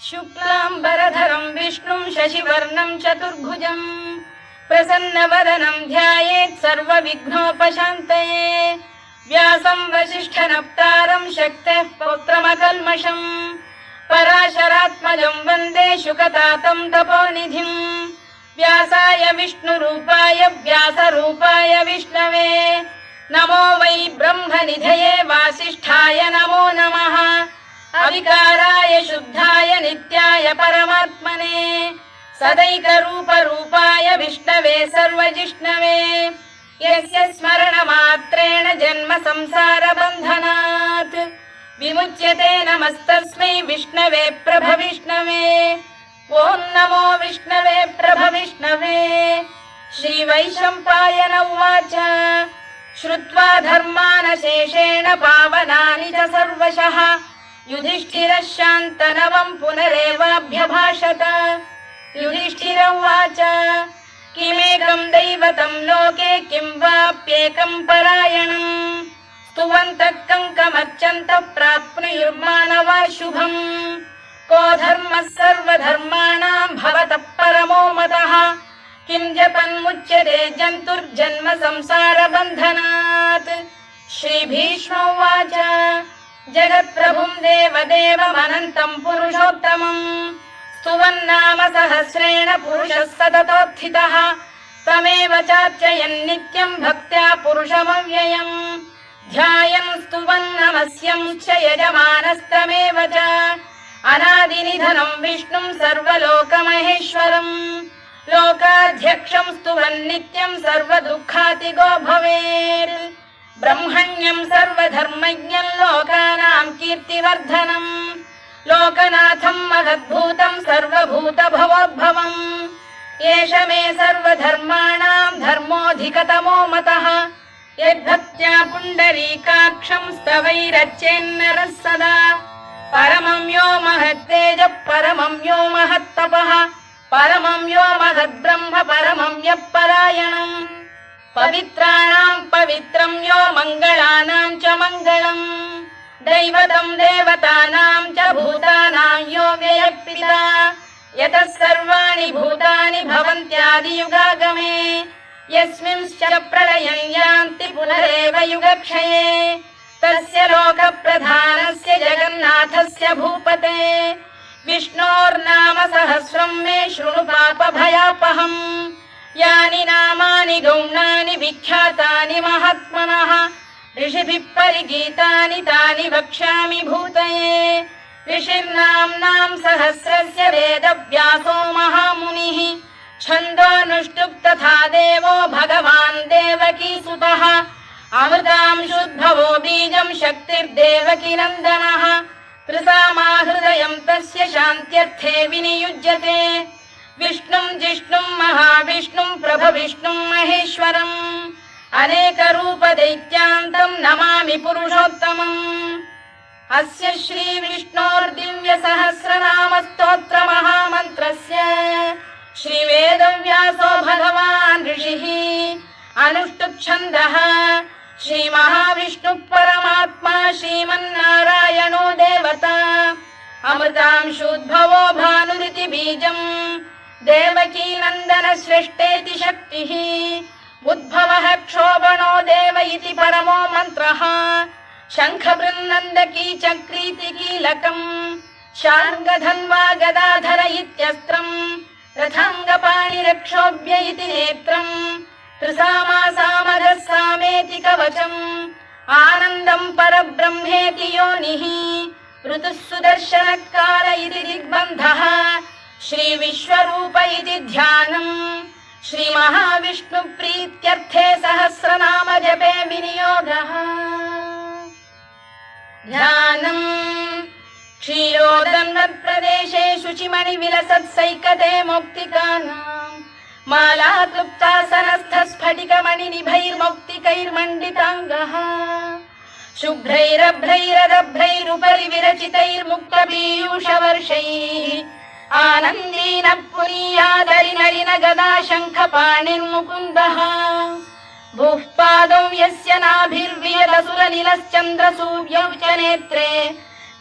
शुक्लाम्बरधरं विष्णुं शशिवर्णं चतुर्भुजं प्रसन्नवदनं ध्यायेत् सर्वविघ्नोपशान्तये। व्यासं वसिष्ठनप्तारं शक्तेः पौत्रमकल्मषं पराशरात्मजं वन्दे शुकतातं तपोनिधिं। व्यासाय विष्णुरूपाय व्यासरूपाय विष्णवे नमो वै ब्रह्मनिधये वासिष्ठाय नमो नमः। अविकाराय शुद्धाय नित्याय परमात्मने सदैकरूपरूपाय विष्णवे सर्वजिष्णवे यस्य स्मरणमात्रेण जन्म संसारबन्धनात् विमुच्यते। नमस्तस्मै विष्णवे प्रभविष्णवे। ॐ नमो विष्णवे प्रभविष्णवे। श्रीवैशम्पायन उवाच श्रुत्वा धर्मानशेषेण पावनानि च सर्वशः युधिष्ठिरः शान्तनवं पुनरेवाभ्यभाषत। युधिष्ठिर उवाच किमेकं दैवतं लोके किं वाप्येकं परायणं स्तुवन्तः कङ्कमर्चन्तः प्राप्नुयुर्मानवा शुभम्। को धर्मः सर्वधर्माणां भवतः परमो मतः किं जपन्मुच्यते जन्तुर्जन्म संसारबन्धनात्। श्रीभीष्म उवाच जगत्प्रभुं देवदेवमनन्तं पुरुषोत्तमं स्तुवन्नाम सहस्रेण पुरुषः सततोत्थितः तमेव चार्चयन् नित्यं भक्त्या पुरुषमव्ययम् ध्यायन् स्तुवन् नमस्यं च यजमानस्तमेव च अनादिनिधनं विष्णुं सर्वलोकमहेश्वरं लोकाध्यक्षं स्तुवन् नित्यं सर्वदुःखातिगो भवेत्। ब्रह्मण्यं सर्वधर्मज्ञं लोकानां कीर्तिवर्धनं लोकनाथं महद्भूतं सर्वभूतभवोद्भवम् एष मे सर्वधर्माणां धर्मोऽधिकतमो मतः यद्भक्त्या पुण्डरीकाक्षं स्तवैरच्चेन्नरः सदा परमं यो महत्तेजः परमं यो महत्तपः परमं यो महद्ब्रह्म परमं यः परायणम् पवित्राणां पवित्रं यो मङ्गलानां च मङ्गलम् दैवतं देवतानां च भूतानां यो व्ययः यतः सर्वाणि भूतानि भवन्त्यादियुगागमे यस्मिंश्च प्रलयं यान्ति पुनरेव युगक्षये तस्य लोकप्रधानस्य जगन्नाथस्य भूपते विष्णोर्नाम सहस्रं मे शृणु पापभयापहम् यानि नामानि गौणानि विख्यातानि महात्मनः ऋषिभिः परिगीतानि तानि वक्ष्यामि भूतये। ऋषिर्नाम्नां सहस्रस्य वेदव्यासो महामुनिः छन्दोऽनुष्टुप् तथा देवो भगवान् देवकीसुतः अमृतांशुद्भवो बीजं शक्तिर्देवकीनन्दनः त्रिसामा हृदयं तस्य शान्त्यर्थे विनियुज्यते विष्णुं जिष्णुं महाविष्णुं प्रभविष्णुं महेश्वरम् अनेकरूपदैत्यान्तं नमामि पुरुषोत्तमम्। अस्य श्रीविष्णोर्दिव्यसहस्रनामस्तोत्रमहामन्त्रस्य श्रीवेदव्यासो भगवान् ऋषिः अनुष्टुप्-छन्दः श्रीमहाविष्णुः परमात्मा श्रीमन्नारायणो देवता अमृतांशुद्भवो भानुरिति बीजम् देवकीनन्दन सृष्टेति शक्तिः उद्भवः क्षोभणो देव इति परमो मन्त्रः शङ्खबृन्नन्दकी चक्रीति कीलकम् शार्ङ्गधन्वा गदाधर इत्यस्त्रम् रथाङ्गपाणिरक्षोभ्य इति नेत्रम् त्रिसामा सामगः सामेति कवचम् आनन्दम् परब्रह्मेति योनिः ऋतुः सुदर्शनकाल इति दिग्बन्धः श्रीविश्वरूप इति ध्यानम् श्रीमहाविष्णुप्रीत्यर्थे सहस्रनाम जपे विनियोगः। ध्यानम् क्षीरोदन्वत्प्रदेशे शुचिमणिविलसत्सैकते मौक्तिकानाम् मालाक्लुप्तासनस्थस्फटिकमणिनिभैर्मौक्तिकैर्मण्डिताङ्गः शुभ्रैरभ्रैरदभ्रैरुपरि विरचितैर्मुक्तपीयूषवर्षैः आनन्दीन पुरीयादरिनलिन गदा शङ्खपाणिर्मुकुन्दः भूः पादौ यस्य नाभिर्वियलसुरनिलश्चन्द्रसूर्यौ च नेत्रे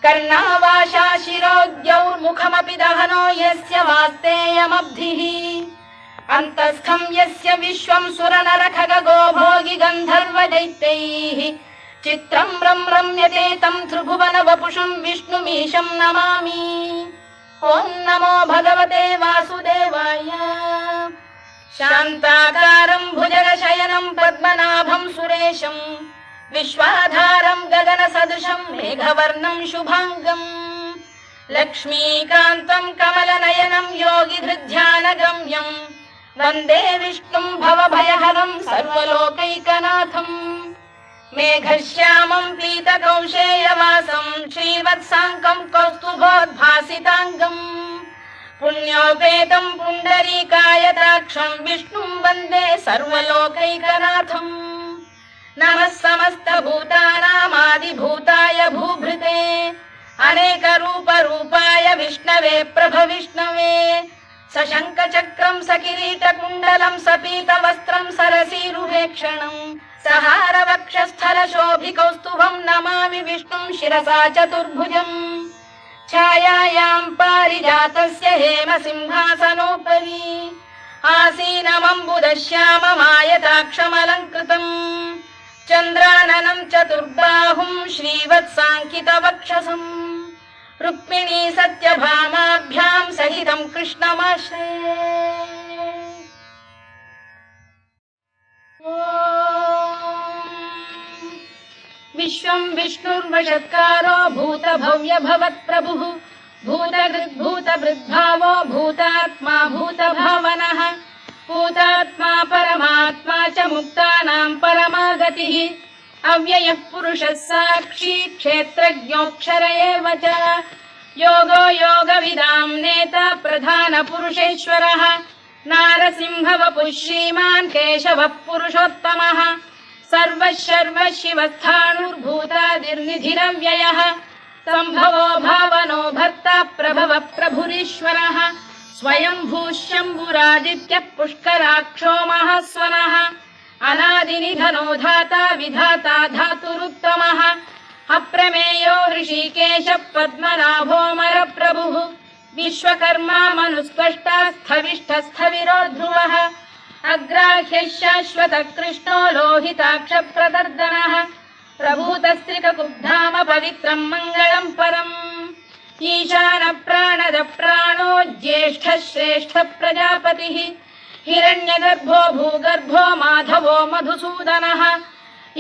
कर्णावाशा शिरोद्यौर्मुखमपि दहनो यस्य वास्तेयमब्धिः अन्तस्थं यस्य विश्वं सुरनरखगो भोगि गन्धर्वदैत्यैः चित्रं रम्यते तं त्रिभुवन वपुषं विष्णुमीशं नमामि। ॐ नमो भगवते वासुदेवाय। शान्ताकारं भुजगशयनं पद्मनाभं सुरेशं विश्वाधारं गगनसदृशं मेघवर्णं शुभाङ्गम् लक्ष्मीकान्तं कमलनयनं योगिधृध्यानगम्यं वन्दे विष्णुं भवभयहरं सर्वलोकैकनाथम्। मेघश्यामं पीतकौशेयवासं श्रीवत्साङ्कं कौस्तुभोद्भासिताङ्गम् पुण्योपेतं पुण्डरीकायताक्षं विष्णुं वन्दे सर्वलोकैकनाथम्। नमः समस्तभूतानामादिभूताय भूभृते अनेकरूपरूपाय विष्णवे प्रभविष्णवे सशङ्खचक्रं सकिरीटकुण्डलं सपीतवस्त्रं सरसीरुहेक्षणं सहारवक्षस्थलशोभिकौस्तुभं नमामि विष्णुं शिरसा चतुर्भुजम्। छायायां पारिजातस्य हेमसिंहासनोपरि आसीनमम्बुदश्याममायताक्षमलङ्कृतम् चन्द्राननं चतुर्बाहुं श्रीवत्साङ्कितवक्षसम् रुक्मिणी सत्यभामाभ्यां सहितं कृष्णमाश्रये। विश्वं विष्णुर्वषत्कारो भूतभव्य भवत्प्रभुः भूतभृद्भावो भूतात्मा भूतभावनः भूतात्मा परमात्मा च मुक्तानां परमागतिः अव्ययः पुरुषः साक्षी क्षेत्रज्ञोऽक्षर एव च योगो योगविदां नेता प्रधानपुरुषेश्वरः नारसिंहवपुः श्रीमान् केशवः पुरुषोत्तमः सर्वशर्व शिवस्थाणुर्भूतादिर्निधिरव्ययः सम्भवो भावनो भर्ता प्रभवः प्रभुरीश्वरः स्वयंभूः शम्भुरादित्यः पुष्कराक्षो महास्वनः अनादिनिधनो धाता विधाता धातुरुत्तमः अप्रमेयो ऋषिकेशः पद्मनाभोऽमर प्रभुः विश्वकर्मा मनुस्पष्टा स्थविष्ठस्थविरो ध्रुवः अग्राह्यः शाश्वतः कृष्णो लोहिताक्षप्रदर्दनः प्रभूतस्त्रिककुब्धाम पवित्रं मङ्गलं परम् ईशान प्राणद प्राणो ज्येष्ठः श्रेष्ठः प्रजापतिः हिरण्यगर्भो भूगर्भो माधवो मधुसूदनः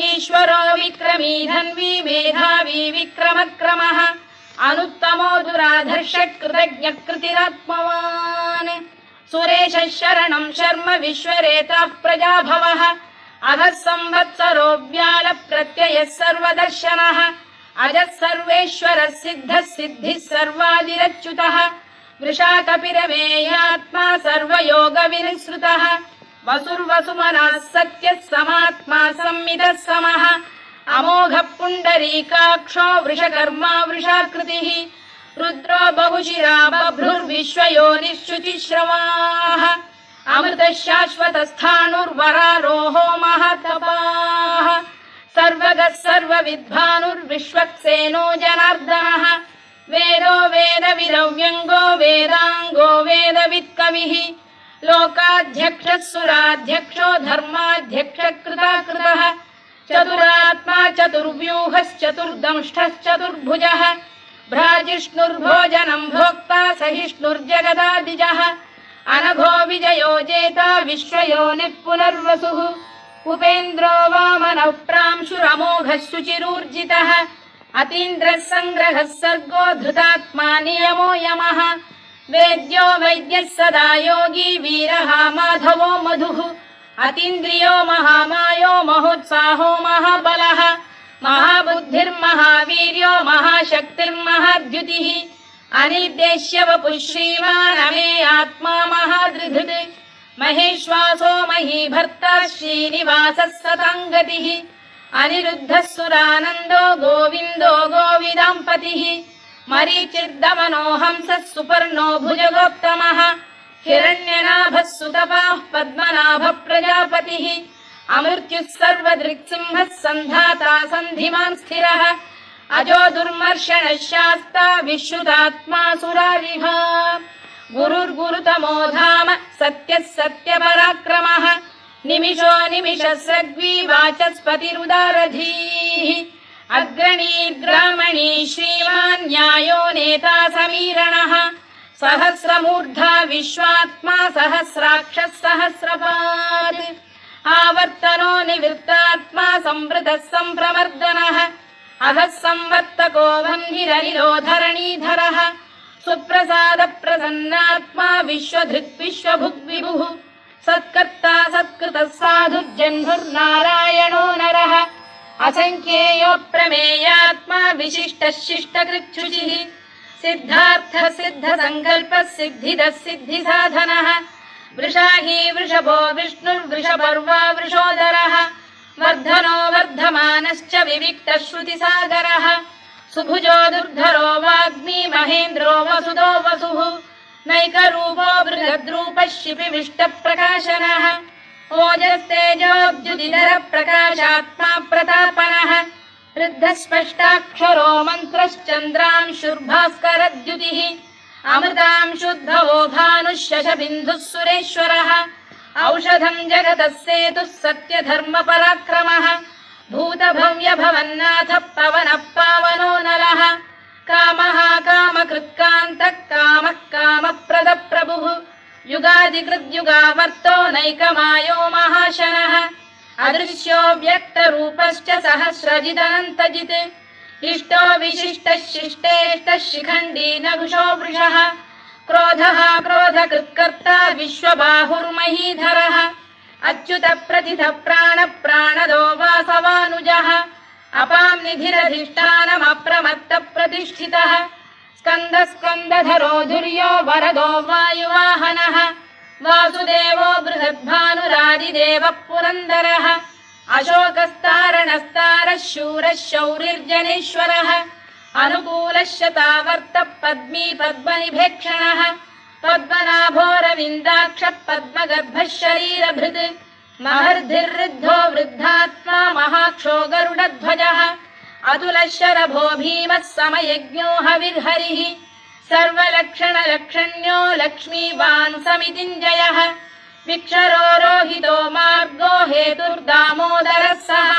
ईश्वरो विक्रमी धन्वी मेधावी विक्रमक्रमः अनुत्तमो दुराधर्षः कृतज्ञः कृतिरात्मवान् सुरेशः शरणं शर्म विश्वरेताः प्रजाभवः अधः संवत्सरो व्याल प्रत्ययः सर्वदर्शनः अजः सर्वेश्वरः सिद्धः सिद्धिः सर्वादिरच्युतः वृषाकपिरमेयात्मा सर्वयोगविनिसृतः वसुर्वसुमनः सत्यः समात्मा संमितः समः अमोघः पुण्डरीकाक्षो वृषकर्मा वृषाकृतिः रुद्रो बहुशिरा बभ्रुर्विश्वयोनिश्चुतिश्रवाः अमृतः शाश्वतस्थाणुर्वरारोहो महातपाः सर्वगः सर्वविद्भानुर्विश्वक्सेनो जनार्दनः वेदो वेदविदव्यङ्गो वेदाङ्गो वेदवित्कविः लोकाध्यक्षः सुराध्यक्षो धर्माध्यक्षः कृताकृतः चतुरात्मा चतुर्व्यूहश्चतुर्दंष्टश्चतुर्भुजः भ्राजिष्णुर्भोजनं भोक्ता सहिष्णुर्जगदादिजः अनघो विजयो जेता विश्वयोनिः पुनर्वसुः उपेन्द्रो वामनः प्रांशुरमोघः शुचिरूर्जितः अतीन्द्रः सङ्ग्रहः सर्गो धृतात्मा नियमो यमः वेद्यो वैद्यः सदा योगी वीरः माधवो मधुः अतीन्द्रियो महामायो महोत्साहो महाबलः महाबुद्धिर्महावीर्यो महाशक्तिर्महाद्युतिः अनिर्देश्य वपुः श्रीमान् अमे आत्मा महाधृधृत् महेश्वासो महीभर्ता श्रीनिवासः सताङ्गतिः अनिरुद्धः सुरानन्दो गोविन्दो गोविदाम्पतिः मरीचिर्दमनो हंसः सुपर्णो भुजगोत्तमः हिरण्यनाभः सुतपाः पद्मनाभः प्रजापतिः अमृत्युः सर्वदृक्सिंहः सन्धाता सन्धिमान् स्थिरः अजो दुर्मर्षणः शास्ता विश्रुतात्मा सुरारिः गुरुर्गुरुतमो धाम सत्यः सत्यपराक्रमः निमिषो निमिषस्रग्वी वाचस्पतिरुदारधीः अग्रणीर्ग्रामणी श्रीमान् न्यायो नेता समीरणः सहस्रमूर्धा विश्वात्मा सहस्राक्षः सहस्रपात् आवर्तनो निवृत्तात्मा संवृतः सम्प्रवर्धनः अधः संवर्तको वह्निरनिलो धरणीधरः सुप्रसाद प्रसन्नात्मा विश्वधृक् विश्वभुग्विभुः सत्कर्ता सत्कृतः साधुर्जह्नुर्नारायणो नरः असंख्येयो प्रमेयात्मा विशिष्टः शिष्टकृच्छुचिः सिद्धार्थः सिद्धसङ्कल्पः सिद्धिदः सिद्धिसाधनः वृषाही वृषभो विष्णुर्वृषपर्वा वृषोदरः वर्धनो वर्धमानश्च विविक्तः श्रुतिसागरः सुभुजो दुर्धरो वाग्मी महेन्द्रो वसुदो वसुः नैकरूपो बृहद्रूपः शिपिविष्टप्रकाशनः ओजस्तेजोद्युदिधरः प्रकाशात्मा प्रतापनः वृद्धस्पष्टाक्षरो मन्त्रश्चन्द्रांशुर्भास्करद्युतिः अमृतांशुद्धवो भानुः शशबिन्दुः सुरेश्वरः औषधम् जगतः सेतुः सत्यधर्मपराक्रमः भूतभव्यभवन्नाथः पवनः पावनो नरः कामः कामकृत्कान्तः कामः कामप्रदप्रभुः युगादिकृद्युगावर्तो नैकमायो महाशनः अदृश्यो व्यक्तरूपश्च सहस्रजिदनन्तजित् इष्टो विशिष्टः शिष्टेष्टः शिखण्डी नघुषो वृषः क्रोधः क्रोधकृत्कर्ता विश्वबाहुर्महीधरः अच्युत प्रतिथ प्राण प्राणदो वासवानुजः अपां निधिरधिष्ठानमप्रमत्त प्रतिष्ठितः स्कन्द स्कन्दधरो धुर्यो वरदो वायुवाहनः वासुदेवो बृहद्भानुरादिदेवः पुरन्दरः अशोकस्तारणस्तारः शूरः शौरिर्जनेश्वरः अनुकूलः शतावर्तः पद्मी पद्मनिभेक्षणः पद्मनाभोरविन्दाक्षः पद्मगर्भः शरीरभृत् महर्धिर्वृद्धो वृद्धात्मा महाक्षो गरुडध्वजः अतुलः शरभो भीमः समयज्ञो हविर्हरिः सर्वलक्षणलक्षण्यो लक्ष्मीवान् समितिञ्जयः विक्षरो रोहितो मार्गो हेतुर्दामोदरः सः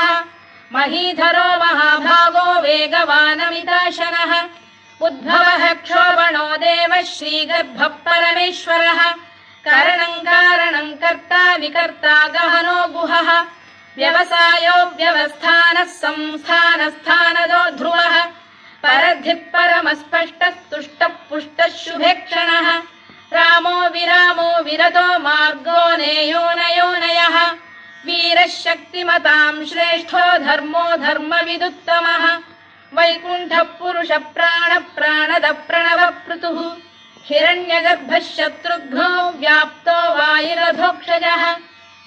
महीधरो महाभागो वेगवानमिताशनः उद्भवः क्षोभणो देवः श्रीगर्भः परमेश्वरः करणं कारणं कर्ता विकर्ता गहनो गुहः व्यवसायो व्यवस्थानः संस्थानस्थानदो ध्रुवः परद्धिः परमस्पष्टस्तुष्टः पुष्टः शुभेक्षणः रामो विरामो विरतो मार्गो नेयोनयोनयः वीरः शक्तिमतां श्रेष्ठो धर्मो धर्मविदुत्तमः वैकुण्ठः पुरुष प्राण प्राणद प्रणवपृतुः हिरण्यगर्भः शत्रुघ्नो व्याप्तो वायुरधोक्षजः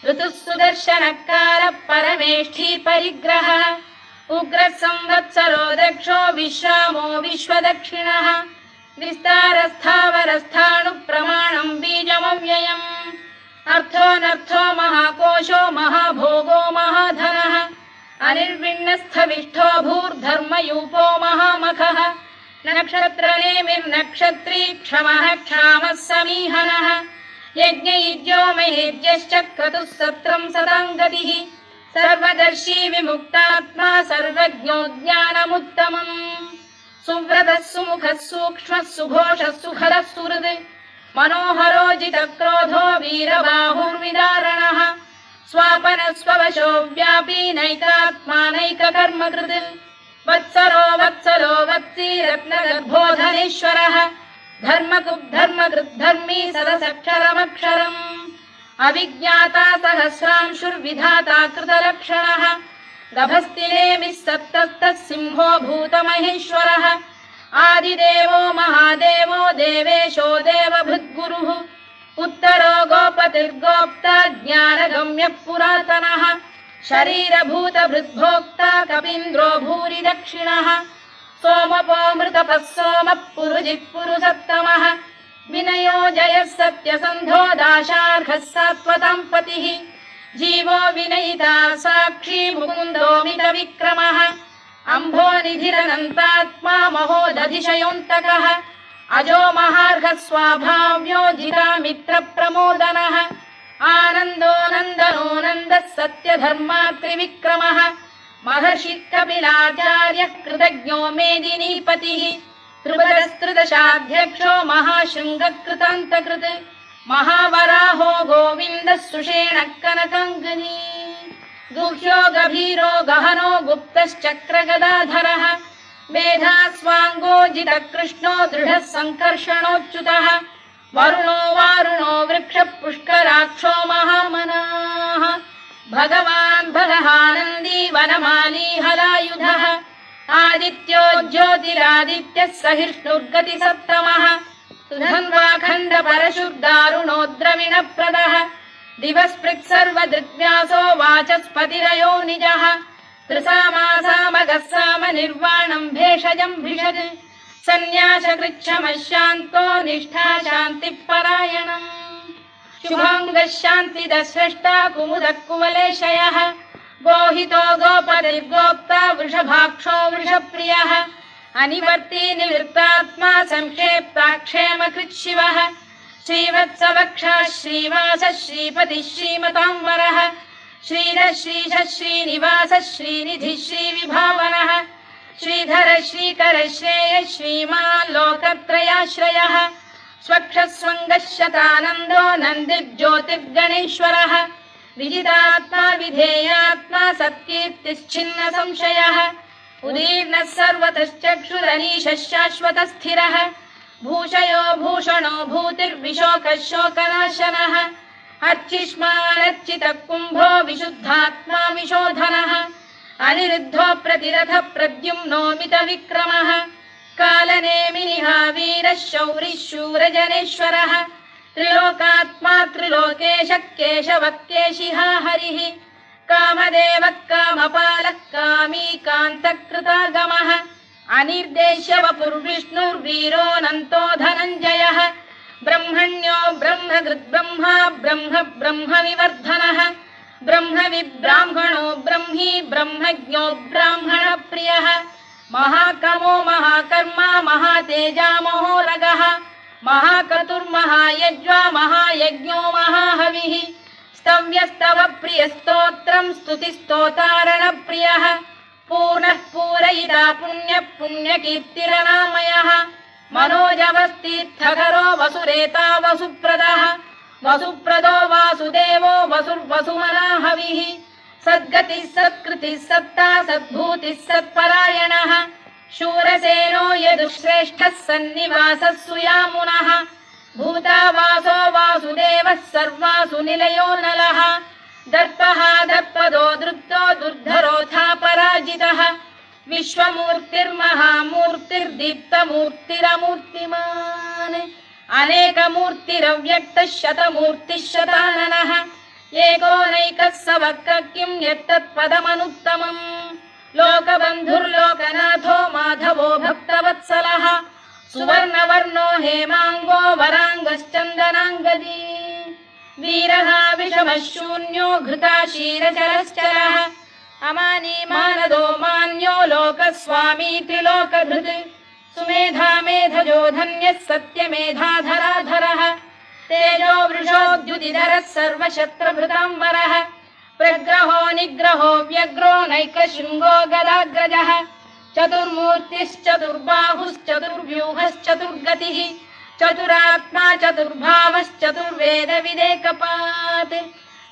ऋतुः सुदर्शनकारः परमेष्ठी परिग्रहः उग्रः संवत्सरो दक्षो विश्रामो विश्वदक्षिणः विस्तारस्थावरस्थाणुः प्रमाणं बीजमव्ययम् अर्थोऽनर्थो महाकोशो महाभोगो महाधनः अनिर्विण्णस्थविष्ठो भूर्धर्मयूपो महामखः नक्षत्रनेमिर्नक्षत्री क्षमः क्षामः समीहनः यज्ञयुज्यो महेज्यश्च क्रतुः सत्रं सदाङ्गतिः सर्वदर्शी विमुक्तात्मा सर्वज्ञो ज्ञानमुत्तमम् सुव्रतः सुमुखः सूक्ष्मः सुघोषः सुखदः सुहृद् मनोहरो जितक्रोधो वीरबाहुर्विदारणः स्वापनः स्ववशो व्यापी नैकात्मा नैककर्मकृत् वत्सरो वत्सलो वत्सी रत्नगर्भोधनेश्वरः धर्मकृद्धर्मी सदसक्षरमक्षरम् अविज्ञाता सहस्रांशुर्विधाता कृतलक्षणः गभस्तिनेमिः सप्तस्तः सिंहो भूतमहेश्वरः आदिदेवो महादेवो देवेशो देवभृद्गुरुः उत्तरो गोपतिर्गोप्ता ज्ञानगम्यः पुरातनः शरीरभूतभृद्भोक्ता कपीन्द्रो भूरि दक्षिणः सोमपोऽमृतपः सोमः पुरुजिः पुरुषत्तमः विनयो जयः सत्यसन्धो दाशार्हः सात्वतां पतिः जीवो विनयिता साक्षी मुकुन्दो मितविक्रमः अम्भोनिधिरनन्तात्मा महोदधिशयोऽन्तकः अजो महार्घः स्वाभाव्यो जितामित्रप्रमोदनः आनन्दो नन्दनो नन्दः सत्यधर्मात्रिविक्रमः महर्षिः कपिलाचार्यः कृतज्ञो मेदिनीपतिः त्रिपदस्त्रिदशाध्यक्षो महाशृङ्गकृतान्तकृत् महावराहो गोविन्दः सुषेणः कनकाङ्गनी गुह्यो गभीरो गहनो गुप्तश्चक्रगदाधरः मेधास्वाङ्गो जितकृष्णो दृढः सङ्कर्षणोच्युतः वरुणो वारुणो वृक्षः पुष्कराक्षो महामनाः भगवान् भगहानन्दी वनमाली हलायुधः आदित्यो ज्योतिरादित्यः सहिष्णुर्गतिसत्तमः सुधन्वाखण्ड परशुर्दारुणो द्रविणप्रदः दिवस्पृक् सर्वदृग्व्यासो वाचस्पतिरयो निजः त्रिसामासामगः साम निर्वाणम् भेषजम् भिषज सन्न्यासकृच्छमः शान्तो निष्ठा शान्तिः परायणम् शुभाङ्गः शान्तिदः स्रष्टा कुमुदः कुवलेशयः गोहितो गोपतिर्गोप्ता वृषभाक्षो वृषप्रियः अनिवर्ती निवृत्तात्मा संक्षेप्ताक्षेमकृच्छिवः श्रीवत्सवक्षः श्रीवासः श्रीपतिः श्रीमताम्बरः श्रीधः श्रीशः श्रीनिवासः श्रीनिधिः श्रीविभावनः श्रीधर श्रीकर श्रेयः श्रीमान् लोकत्रयाश्रयः स्वक्षः स्वङ्गः शतानन्दो नन्दिर्ज्योतिर्गणेश्वरः विजितात्मा विधेयात्मा सत्कीर्तिश्चिन्न संशयः उदीर्णः सर्वतश्चक्षुरनीशः शाश्वतस्थिरः भूषयो भूषणो भूतिर्विशोकः शोकनाशनः अर्चिष्मानर्चितः कुम्भो विशुद्धात्मा विशोधनः अनिरुद्धो प्रतिरथ प्रद्युम्नो मितविक्रमः कालनेमिनिहा वीरः शौरिः शूरजनेश्वरः त्रिलोकात्मा त्रिलोकेशः केशवः केशिहा हरिः कामदेवः कामपालः कामी कान्तकृतागमः अनिर्देश्य वपुर्विष्णुर्वीरोऽनन्तो धनञ्जयः ब्रह्मण्यो ब्रह्मकृद्ब्रह्मा ब्रह्म ब्रह्मविवर्धनः ब्रह्मविब्राह्मणो ब्रह्मी ब्रह्मज्ञो ब्राह्मणप्रियः महाकमो महाकर्मा महातेजा महोरगः महाक्रतुर्महायज्वा महायज्ञो महाहविः स्तव्यस्तव प्रियस्तोत्रम् स्तुतिस्तोतारणप्रियः पूर्णः पूरयिता पुण्यः पुण्यकीर्तिरनामयः मनोजवस्तीर्थकरो वसुरेता वसुप्रदः वसुप्रदो वासुदेवो वसुर्वसुमनाहविः सद्गतिः सत्कृतिः सत्ता सद्भूतिः सत्परायणः शूरसेनो यदुश्रेष्ठः सन्निवासः सुयामुनः भूतावासो वासुदेवः सर्वासु निलयो नलः दर्पः दर्पदो दृप्तो दुर्धरोऽथा पराजितः विश्वमूर्तिर्महामूर्तिर्दीप्तमूर्तिरमूर्तिमान् अनेकमूर्तिरव्यक्तः शतमूर्तिः शताननः एको नैकः स वक्र किं यत्तत्पदमनुत्तमम् लोकबन्धुर्लोकनाथो माधवो भक्तवत्सलः सुवर्णवर्णो हेमाङ्गो वराङ्गश्चन्दनाङ्गदी वीरः विषमः शून्यो घृताशीरचरश्चरः अमानी मानदो मान्यो लोकस्वामी त्रिलोकधृत् सुमेधा मेधजो धन्यः सत्यमेधाधराधरः तेजो वृषोद्युतिधरः सर्वशत्रभृताम्बरः प्रग्रहो निग्रहो व्यग्रो नैकशृङ्गो गदाग्रजः चतुर्मूर्तिश्चतुर्बाहुश्चतुर्व्यूहश्चतुर्गतिः चतुरात्मा चतुर्भावश्चतुर्वेदविदेकपात्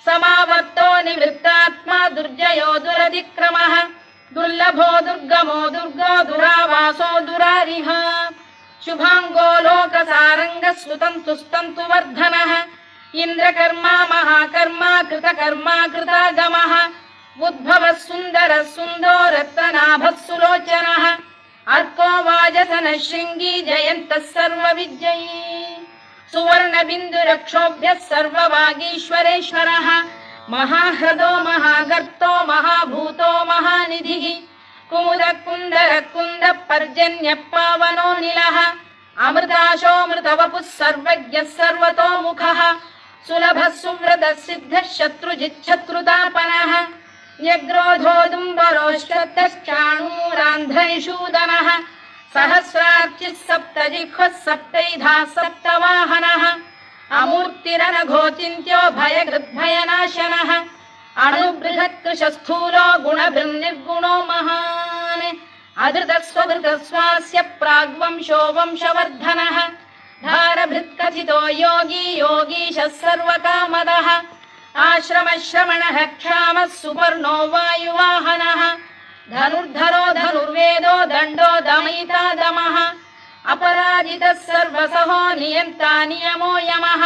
समावर्तो निवृत्तात्मा दुर्जयो दुरतिक्रमः दुर्लभो दुर्गमो दुर्गो दुरावासो दुरारिः शुभाङ्गो लोकसारङ्गः स्तुतन्तु वर्धनः इन्द्रकर्मा महाकर्मा कृतकर्मा कृतागमः उद्भवः सुन्दरः सुन्दो रत्ननाभः सुलोचनः अर्को वाजसनः शृङ्गी जयन्तः सर्वविजयी सुवर्णबिन्दुरक्षोभ्यः सर्ववागीश्वरेश्वरः महाह्रदो महागर्तो महाभूतो महानिधिः कुमुदकुन्दरकुन्दः पर्जन्यः पावनो निलः अमृताशोऽमृतवपुः सर्वज्ञः सर्वतोमुखः सुलभः सुव्रतः सिद्धः शत्रुजिच्छत्रुतापनः न्यग्रोधोदुम्बरोश्चतश्चाणूरान्ध्रैषूदनः सहस्रार्चिः सप्तजिह्वः सप्तैधाः सप्तवाहनः अमूर्तिरनघोचिन्त्यो भयकृद्भयनाशनः अणुबृहत्कृशस्थूलो गुणभृन्निर्गुणो महान् अधृतस्वधृतस्वास्य प्राग्वंशो वंशवर्धनः भारभृत्कथितो योगी योगीशः सर्वकामदः आश्रमश्रमणः क्षामः सुपर्णो वायुवाहनः धनुर्धरो धनुर्वेदो दण्डो दमयिता दमः अपराजितः सर्वसहो नियन्ता नियमो यमः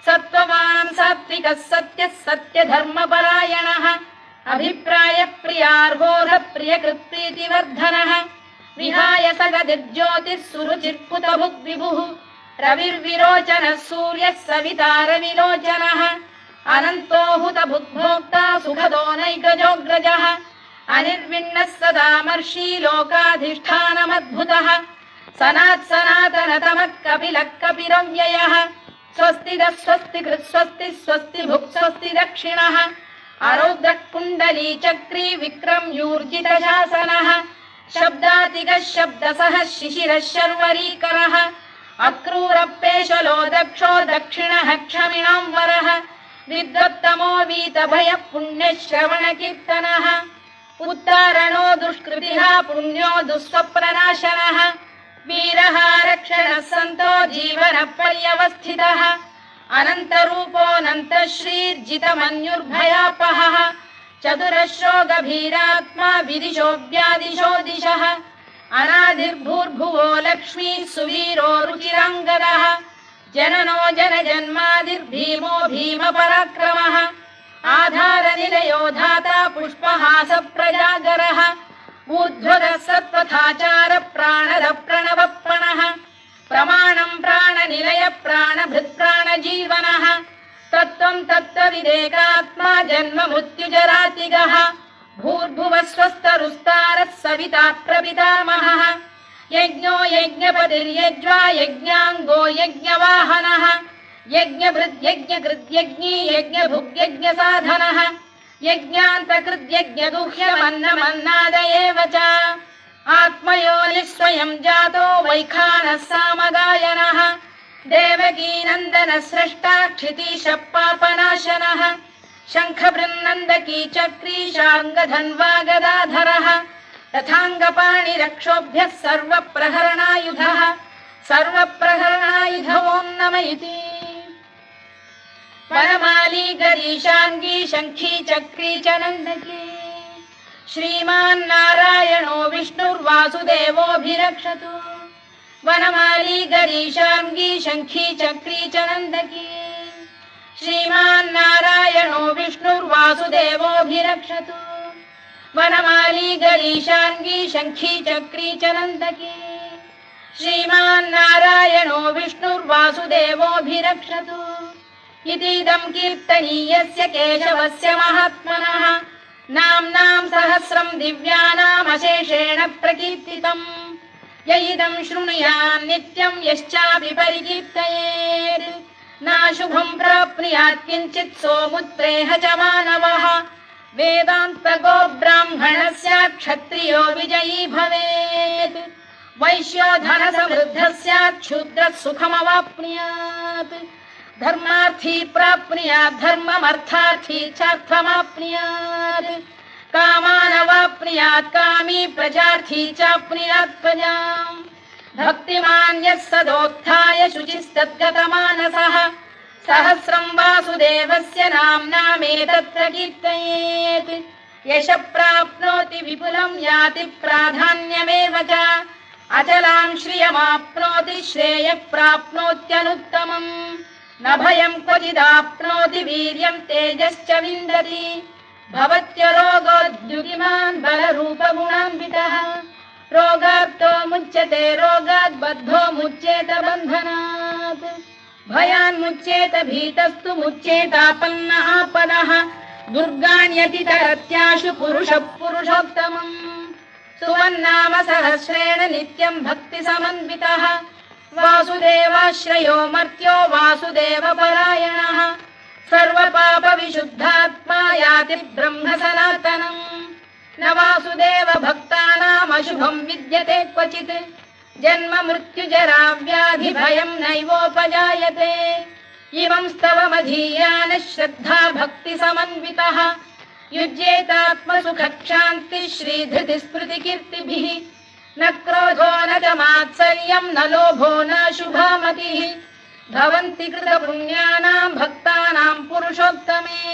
सत्त्ववान् सात्विकः सत्यः सत्यधर्मपरायणः अभिप्रायप्रियार्होः प्रियकृत्प्रीतिवर्धनः विहाय सगतिर्ज्योतिः सुरुचिर्पुतभुग्विभुः रविर्विरोचनः सूर्यः सविता रविलोचनः अनन्तो हुतभुग्भोक्ता सुखदो नैकजोऽग्रजः अनिर्विण्णः सदामर्षी लोकाधिष्ठानमद्भुतः सनातनतमः कपिलः कपिरव्ययः स्वस्तिदः स्वस्तिकृत् स्वस्तिः स्वस्ति भुक् स्वस्ति दक्षिणः आरौद्रः कुण्डली चक्री विक्रम्यूर्जितशासनः शब्दातिगः शब्दसः शिशिरः शर्वरीकरः अक्रूरपेशलो दक्षो दक्षिणः क्षमिणां वरः विद्वत्तमो वीतभयः पुण्यश्रवणकीर्तनः उत्तारणो दुष्कृतिः पुण्यो दुःस्वप्ननाशनः वीरः रक्षणः सन्तो जीवनपर्यवस्थितः अनन्तरूपोऽनन्तश्रीर्जितमन्युर्भयापहः चतुरश्रो गभीरात्मा विदिशो व्यादिशो दिशः अनादिर्भूर्भुवो लक्ष्मी सुवीरो रुचिराङ्गदः जननो जनजन्मादिर्भीमो भीमपराक्रमः आधारनिलयो धाता पुष्पहास प्रजागरः ऊर्ध्वरः सत्पथाचार प्राणद प्रणवप्रणः प्रमाणं प्राणनिलय प्राणभृत् प्राणजीवनः तत्त्वं तत्त्वविदेकात्मा जन्म मृत्युजरातिगः भूर्भुवः स्वस्तरुस्तारः सविता प्रपितामहः यज्ञो यज्ञपतिर्यज्वा यज्ञाङ्गो यज्ञवाहनः यज्ञभृद्यज्ञकृद्यज्ञी यज्ञभुग्यज्ञसाधनः यज्ञान्तकृद्यज्ञदुह्यमन्नमन्नाद एव च आत्मयोनिः स्वयं जातो वैखानः सामगायनः देवकीनन्दनः स्रष्टा क्षितीशः पापनाशनः शङ्खबृन्नन्दकी चक्री शार्ङ्गधन्वा गदाधरः रथाङ्गपाणिरक्षोभ्यः सर्वप्रहरणायुधः सर्वप्रहरणायुध ॐ नम इति वनमाली गरीशाङ्गी शङ्खी चक्री च नन्दकी श्रीमान्नारायणो विष्णुर्वासुदेवोऽभिरक्षतु वनमाली गरीशाङ्गी शङ्खी चक्री च नन्दकी श्रीमान्नारायणो विष्णुर्वासुदेवोऽभिरक्षतु वनमाली गरीशाङ्गी शङ्खी चक्री च नन्दकी श्रीमान्नारायणो विष्णुर्वासुदेवोऽभिरक्षतु इतीदं कीर्तनीयस्य केशवस्य महात्मनः नाम्नां सहस्रं दिव्यानामशेषेण प्रकीर्तितम् य इदं शृणुयात् नित्यं यश्चापि परिकीर्तयेत् नाशुभं प्राप्नुयात् किञ्चित् सोमुत्प्रेह च मानवः वेदान्तको ब्राह्मणः स्यात् क्षत्रियो विजयी भवेत् वैश्यो धनसमृद्धः स्यात् शूद्रः सुखमवाप्नुयात् धर्मार्थी प्राप्नुयात् धर्ममर्थार्थी चार्थमाप्नुयात् कामानवाप्नुयात् कामी प्रजार्थी चाप्नुयात् प्रजाम् भक्तिमान् यः सदोत्थाय शुचिस्तद्गतमानसः सहस्रं वासुदेवस्य नाम्नामेतत्र कीर्तयेत् यशः प्राप्नोति विपुलं याति प्राधान्यमेव च अचलां श्रियमाप्नोति श्रेयः प्राप्नोत्यनुत्तमम् न भयं क्वचिदाप्नोति वीर्यं तेजश्च विन्दति भवत्य रोगोद्युतिमान् बलरूपगुणान्वितः रोगार्तो मुच्यते रोगात् बद्धो मुच्येत बन्धनात् भयान्मुच्येत भीतस्तु मुच्येतापन्न आपदः दुर्गाण्यतितरत्याशु पुरुषः पुरुषोत्तमम् सुवन्नाम सहस्रेण नित्यं भक्तिसमन्वितः वासुदेवाश्रयो मर्त्यो वासुदेवपरायणः सर्वपापविशुद्धात्मा याति ब्रह्म सनातनम् न वासुदेव भक्तानाम् अशुभं विद्यते क्वचित् जन्म मृत्युजरा व्याधि भयं नैवोपजायते इमं स्तवमधीयानः श्रद्धा भक्ति समन्वितः युज्येतात्मसुखक्षान्तिः श्रीधृतिस्मृतिकीर्तिभिः न क्रोधो न च मात्सर्यं न लोभो न शुभामतिः भवन्ति कृतपुण्यानां भक्तानां पुरुषोत्तमे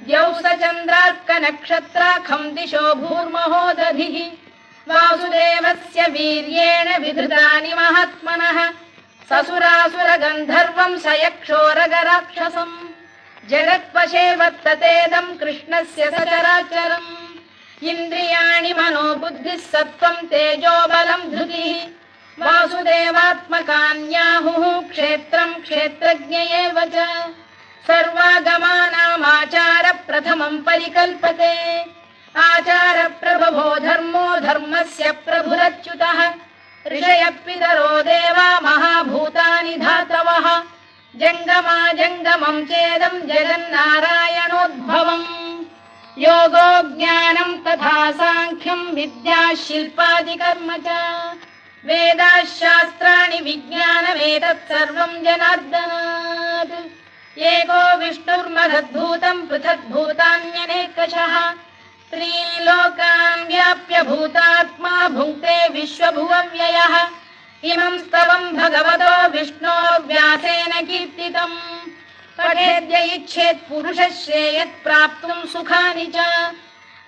द्यौः स चन्द्रार्कनक्षत्राखं दिशो भूर्महोदधिः वासुदेवस्य वीर्येण विधृतानि महात्मनः ससुरासुरगन्धर्वं स यक्षोरगराक्षसम् जगत्वशे वर्ततेदं कृष्णस्य सचराचरम् इन्द्रियाणि मनो बुद्धिः सत्त्वं तेजो बलं धृतिः वासुदेवात्मकान्याहुः क्षेत्रं क्षेत्रज्ञ एव च सर्वागमानामाचार प्रथमं परिकल्पते आचार प्रभवो धर्मो धर्मस्य प्रभुरच्युतः ऋषयः पितरो देवा महाभूतानि धातवः जङ्गमा जङ्गमं चेदं जगन्नारायणोद्भवम् योगो ज्ञानं तथा साङ्ख्यं विद्या शिल्पादिकर्म च वेदाः शास्त्राणि विज्ञानमेतत् सर्वं जनार्दनात् एको विष्णुर्महद्भूतं पृथग्भूतान्यनेकशः त्रीन् लोकान् व्याप्य भूतात्मा भुङ्क्ते विश्वभुवव्ययः इमं स्तवं भगवतो विष्णोर्व्यासेन कीर्तितम् पठेद्य इच्छेत् पुरुषः श्रेयत् प्राप्तुं सुखानि च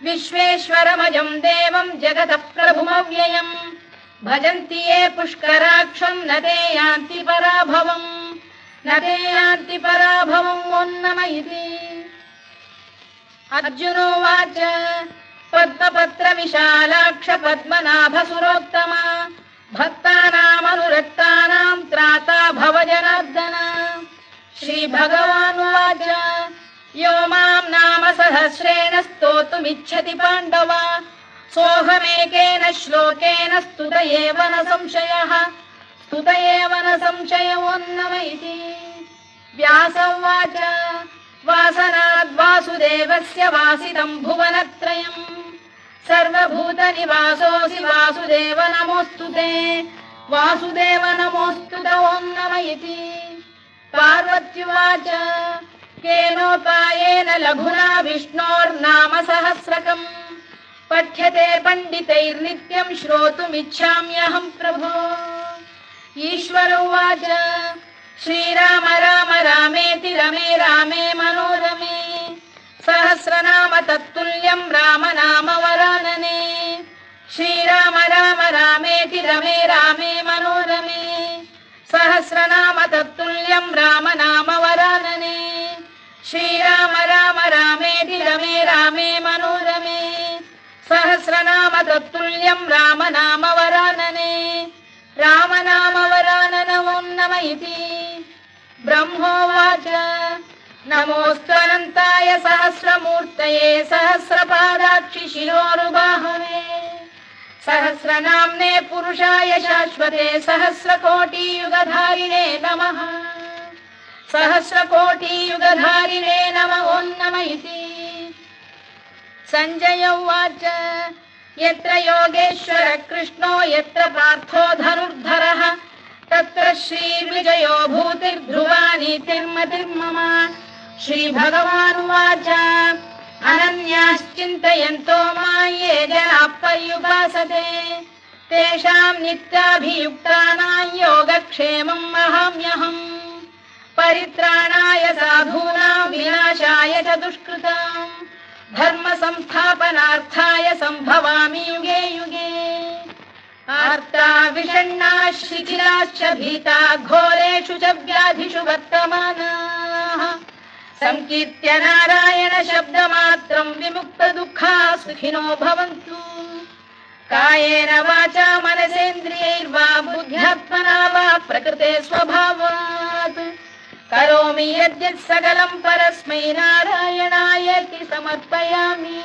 विश्वेश्वरमजं देवं जगतः प्रभुमव्ययम् भजन्ति ये पुष्कराक्षं न ते यान्ति पराभवम् न ते यान्ति पराभवम् ओन्नम इति अर्जुनोवाच पद्मपत्र विशालाक्ष पद्मनाभसुरोत्तमा भक्तानामनुरक्तानां त्राता भव जनार्दन श्रीभगवानुवाच यो मां नाम सहस्रेण स्तोतुमिच्छति पाण्डव सोऽहमेकेन श्लोकेन स्तुत एव न संशयः स्तुत एव न संशयोऽन्नम इति व्यास उवाच वासनाद् वासुदेवस्य वासितं भुवनत्रयम् सर्वभूतनिवासोऽसि वासुदेव नमोऽस्तु ते वासुदेव नमोऽस्तु ते ओन्नम इति पार्वत्युवाच केनोपायेन लघुना विष्णोर्नाम सहस्रकम् पठ्यते पण्डितैर्नित्यं श्रोतुमिच्छाम्यहं प्रभो ईश्वर उवाच श्रीराम राम रामेति रमे रामे मनोरमे सहस्रनाम तत्तुल्यं राम नाम वरानने श्रीराम राम रामेति रमे रामे मनोरमे सहस्रनाम तत्तुल्यं राम नाम वरानने श्रीराम राम रामेति रमे रामे मनोरमे सहस्रनाम तत्तुल्यं राम नाम वरानने राम नाम वरानन ओन्नम इति ब्रह्मोवाच नमोऽस्त्वनन्ताय सहस्रमूर्तये सहस्रपादाक्षि शिरोरुबाहवे सहस्रनाम्ने पुरुषाय शाश्वते सहस्रकोटियुगधारिणे नमः सहस्रकोटियुगधारिणे नमः ओन्नम इति सञ्जय उवाच यत्र योगेश्वर कृष्णो यत्र पार्थो धनुर्धरः तत्र श्रीविजयो भूतिर्ध्रुवा नीतिर्मतिर्मम श्रीभगवानुवाच अनन्याश्चिन्तयन्तो मां ये जनाः पर्युपासते तेषां नित्याभियुक्तानां योगक्षेमं वहाम्यहम् परित्राणाय साधूनां विनाशाय च दुष्कृतां धर्म संस्थापनार्थाय सम्भवामि युगे युगे आर्ता विषण्णाः शिथिलाश्च भीता घोरेषु च व्याधिषु वर्तमानाः संकीर्त्य नारायण शब्दमात्रं विमुक्तदुःखाः सुखिनो भवन्तु कायेन वाचा मनसेन्द्रियैर्वा बुद्ध्यात्मना वा प्रकृते स्वभावात् करोमि यद्यत् सकलं परस्मै नारायणायेति समर्पयामि।